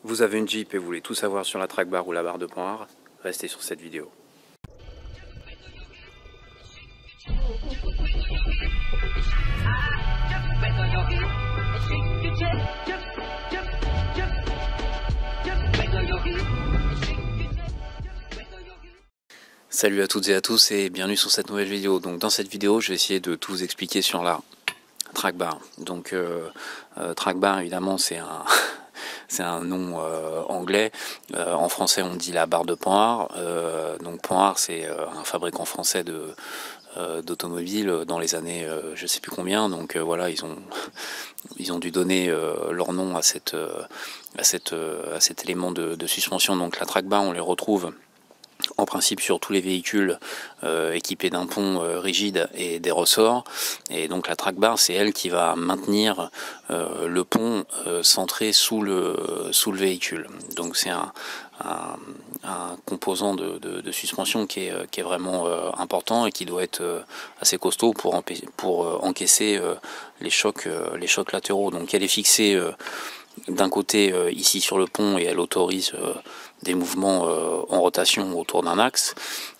Vous avez une Jeep et vous voulez tout savoir sur la track bar ou la barre de pointe, restez sur cette vidéo. Salut à toutes et à tous et bienvenue sur cette nouvelle vidéo. Donc dans cette vidéo, je vais essayer de tout vous expliquer sur la track bar. Donc track bar, évidemment, c'est un c'est un nom anglais. En français, on dit la barre de Panhard. Donc Panhard, c'est un fabricant français d'automobiles dans les années je sais plus combien. Donc voilà, ils ont dû donner leur nom à cet élément de suspension. Donc la track bar, on les retrouve en principe sur tous les véhicules équipés d'un pont rigide et des ressorts. Et donc la track bar, c'est elle qui va maintenir le pont centré sous le véhicule. Donc c'est un composant de suspension qui est vraiment important et qui doit être assez costaud pour encaisser les chocs latéraux. Donc elle est fixée d'un côté ici sur le pont et elle autorise des mouvements en rotation autour d'un axe,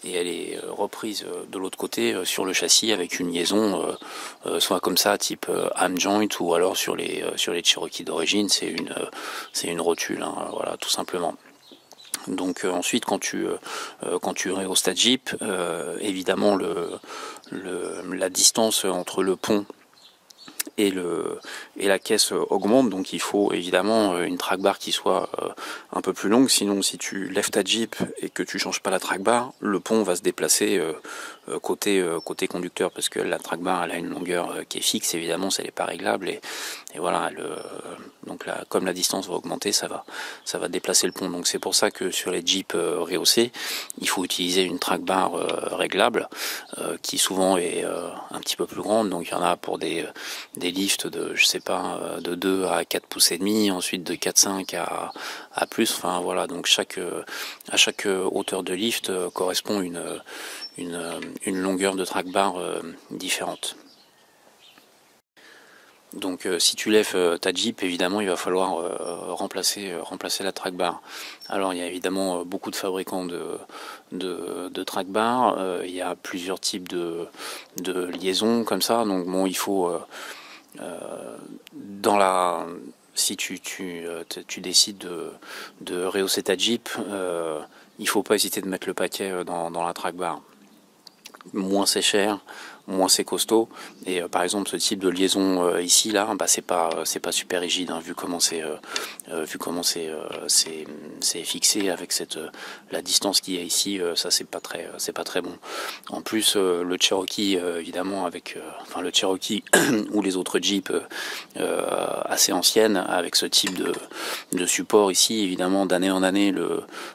et elle est reprise de l'autre côté sur le châssis avec une liaison soit comme ça type ham joint, ou alors sur les Cherokee d'origine c'est une rotule, hein, voilà, tout simplement. Donc ensuite quand tu rehausses ta Jeep, évidemment la distance entre le pont et la caisse augmente, donc il faut évidemment une track bar qui soit un peu plus longue. Sinon, si tu lèves ta Jeep et que tu changes pas la track bar, le pont va se déplacer côté conducteur, parce que la track bar elle a une longueur qui est fixe, évidemment, ça n'est pas réglable, et voilà, donc là, comme la distance va augmenter, ça va déplacer le pont. Donc c'est pour ça que sur les Jeeps rehaussés, il faut utiliser une track bar réglable qui souvent est un petit peu plus grande. Donc il y en a pour des lifts de, je sais pas, de 2 à 4 pouces et demi, ensuite de 4,5 à plus. Enfin voilà, donc à chaque hauteur de lift correspond une longueur de track bar différente. Donc si tu lèves ta Jeep, évidemment il va falloir remplacer la track bar. Alors il y a évidemment beaucoup de fabricants de track bar, il y a plusieurs types de liaisons comme ça. Donc bon, il faut si tu décides de rehausser ta Jeep, il faut pas hésiter de mettre le paquet dans la track bar. Moins c'est cher, moins c'est costaud, et par exemple ce type de liaison ici là, bah c'est pas super rigide, hein, vu comment c'est fixé avec la distance qu'il y a ici, ça c'est pas très bon. En plus le Cherokee évidemment le Cherokee ou les autres Jeeps assez anciennes avec ce type de support ici, évidemment d'année en année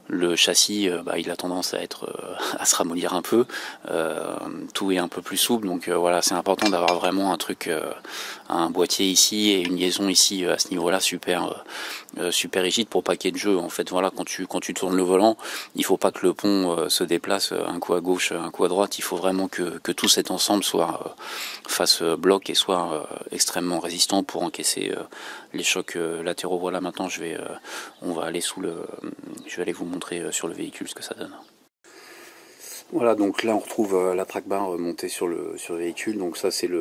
le châssis il a tendance à se ramollir un peu, tout est un peu plus souple. Donc voilà, c'est important d'avoir vraiment un boîtier ici et une liaison ici à ce niveau là super rigide pour pas qu'il y ait de jeu. En fait voilà, quand tu tournes le volant, il faut pas que le pont se déplace un coup à gauche, un coup à droite. Il faut vraiment que tout cet ensemble fasse bloc et soit extrêmement résistant pour encaisser les chocs latéraux. Voilà, maintenant je vais aller vous montrer sur le véhicule ce que ça donne. Voilà, donc là on retrouve la track bar montée sur le véhicule. Donc ça c'est le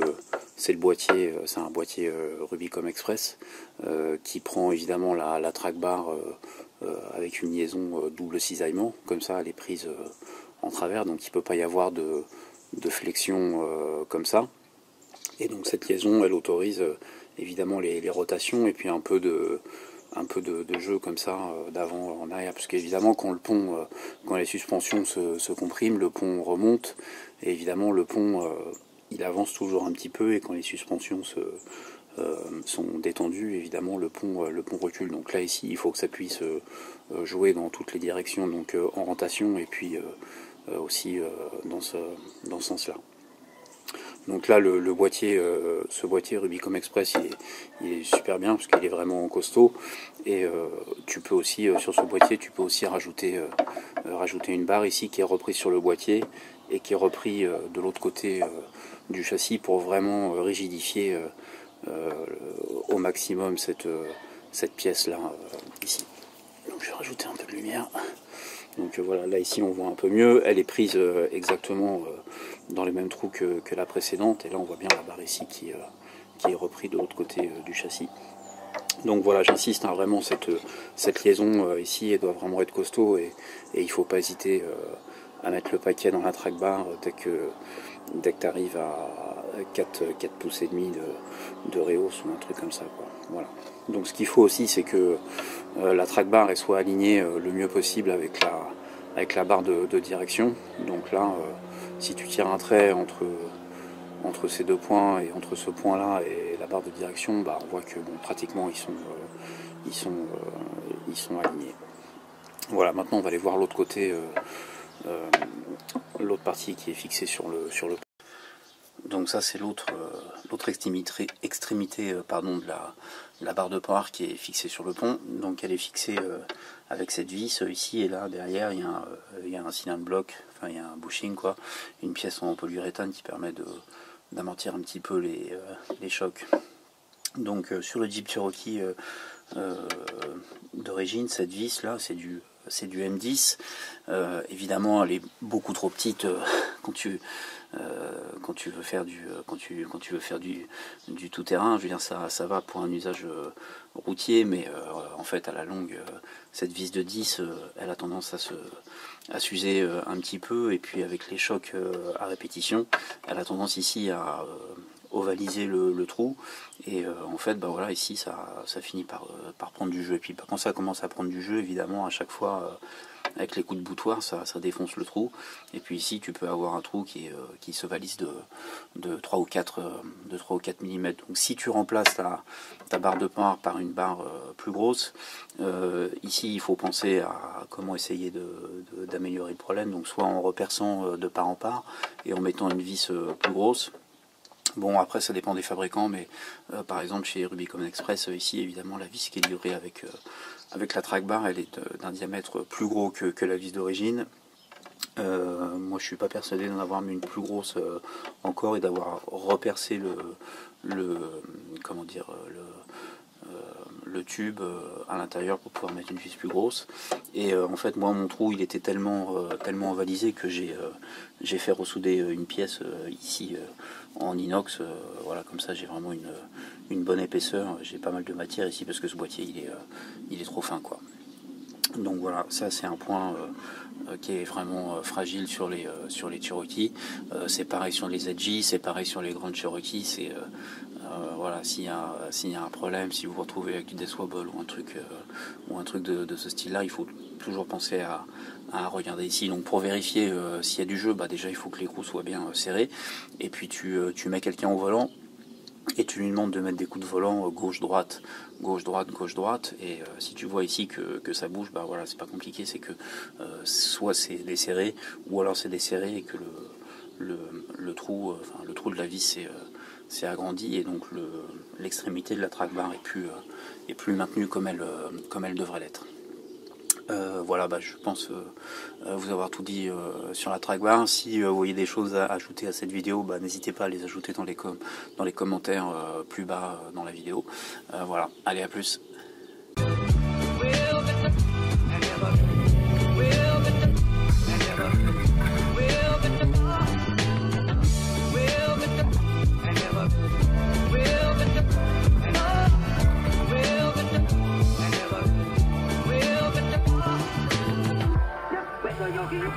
boîtier, c'est un boîtier Rubicon Express qui prend évidemment la track bar avec une liaison double cisaillement, comme ça elle est prise en travers, donc il ne peut pas y avoir de flexion comme ça. Et donc cette liaison elle autorise évidemment les rotations et puis un peu de jeu comme ça d'avant en arrière, parce qu'évidemment quand les suspensions se compriment, le pont remonte, et évidemment le pont il avance toujours un petit peu, et quand les suspensions sont détendues, évidemment le pont recule. Donc là ici il faut que ça puisse jouer dans toutes les directions, donc en rotation et puis aussi dans ce sens là. Donc là le boîtier, ce boîtier Rubicon Express il est super bien parce qu'il est vraiment costaud, et tu peux aussi sur ce boîtier tu peux aussi rajouter une barre ici qui est reprise sur le boîtier et qui est repris de l'autre côté du châssis pour vraiment rigidifier au maximum cette pièce là ici. Donc je vais rajouter un peu de lumière. Donc voilà, là ici on voit un peu mieux, elle est prise exactement dans les mêmes trous que la précédente, et là on voit bien la barre ici qui est reprise de l'autre côté du châssis. Donc voilà, j'insiste, hein, vraiment cette liaison ici, elle doit vraiment être costaud, et il ne faut pas hésiter à mettre le paquet dans la track bar dès que tu arrives à 4 pouces et demi de réhausse ou un truc comme ça, quoi. Voilà. Donc ce qu'il faut aussi, c'est que la track bar elle soit alignée le mieux possible avec la barre de direction. Donc là, si tu tires un trait entre ces deux points et entre ce point là et la barre de direction, bah, on voit que bon, pratiquement ils sont alignés. Voilà, maintenant on va aller voir l'autre côté, l'autre partie qui est fixée sur le Donc ça c'est l'autre extrémité pardon, de la barre de pare qui est fixée sur le pont. Donc elle est fixée avec cette vis ici, et là derrière il y a un cylindre bloc, enfin il y a un bushing quoi, une pièce en polyuréthane qui permet d'amortir un petit peu les chocs. Donc sur le Jeep Cherokee d'origine, cette vis là c'est du M10. Évidemment elle est beaucoup trop petite quand tu veux faire du tout-terrain. Je veux dire, ça va pour un usage routier, mais en fait à la longue cette vis de 10 elle a tendance à s'user un petit peu, et puis avec les chocs à répétition elle a tendance ici à ovaliser le trou, et en fait bah voilà, ici ça finit par prendre du jeu, et puis quand ça commence à prendre du jeu, évidemment à chaque fois avec les coups de boutoir ça défonce le trou, et puis ici tu peux avoir un trou qui se valise de 3 ou 4 mm. Donc si tu remplaces ta barre de pare par une barre plus grosse, ici il faut penser à comment essayer d'améliorer le problème, donc soit en reperçant de part en part et en mettant une vis plus grosse. Bon, après ça dépend des fabricants, mais par exemple chez Rubicon Express, ici évidemment la vis qui est livrée avec la track bar, elle est d'un diamètre plus gros que la vis d'origine. Moi je suis pas persuadé d'en avoir mis une plus grosse encore, et d'avoir repercé le tube à l'intérieur pour pouvoir mettre une vis plus grosse. Et en fait moi mon trou il était tellement ovalisé que j'ai fait ressouder une pièce ici en inox, voilà, comme ça j'ai vraiment une bonne épaisseur, j'ai pas mal de matière ici parce que ce boîtier il est trop fin quoi. Donc voilà, ça c'est un point qui est vraiment fragile sur les Cherokee. C'est pareil sur les Edgy, c'est pareil sur les grandes Cherokee. C'est voilà, s'il y a un problème, si vous vous retrouvez avec du Deathwobble ou un truc de ce style-là, il faut toujours penser à regarder ici. Donc pour vérifier s'il y a du jeu, bah déjà il faut que l'écrou soit bien serré, et puis tu mets quelqu'un au volant et tu lui demandes de mettre des coups de volant gauche-droite, gauche-droite, gauche-droite, et si tu vois ici que ça bouge, bah voilà, c'est pas compliqué, c'est que soit c'est desserré, ou alors c'est desserré et que le trou de la vis s'est agrandi, et donc l'extrémité de la track bar est plus maintenue comme elle devrait l'être. Voilà, bah, je pense vous avoir tout dit sur la track bar. Si vous voyez des choses à ajouter à cette vidéo, bah, n'hésitez pas à les ajouter dans les commentaires plus bas dans la vidéo. Voilà, allez, à plus. You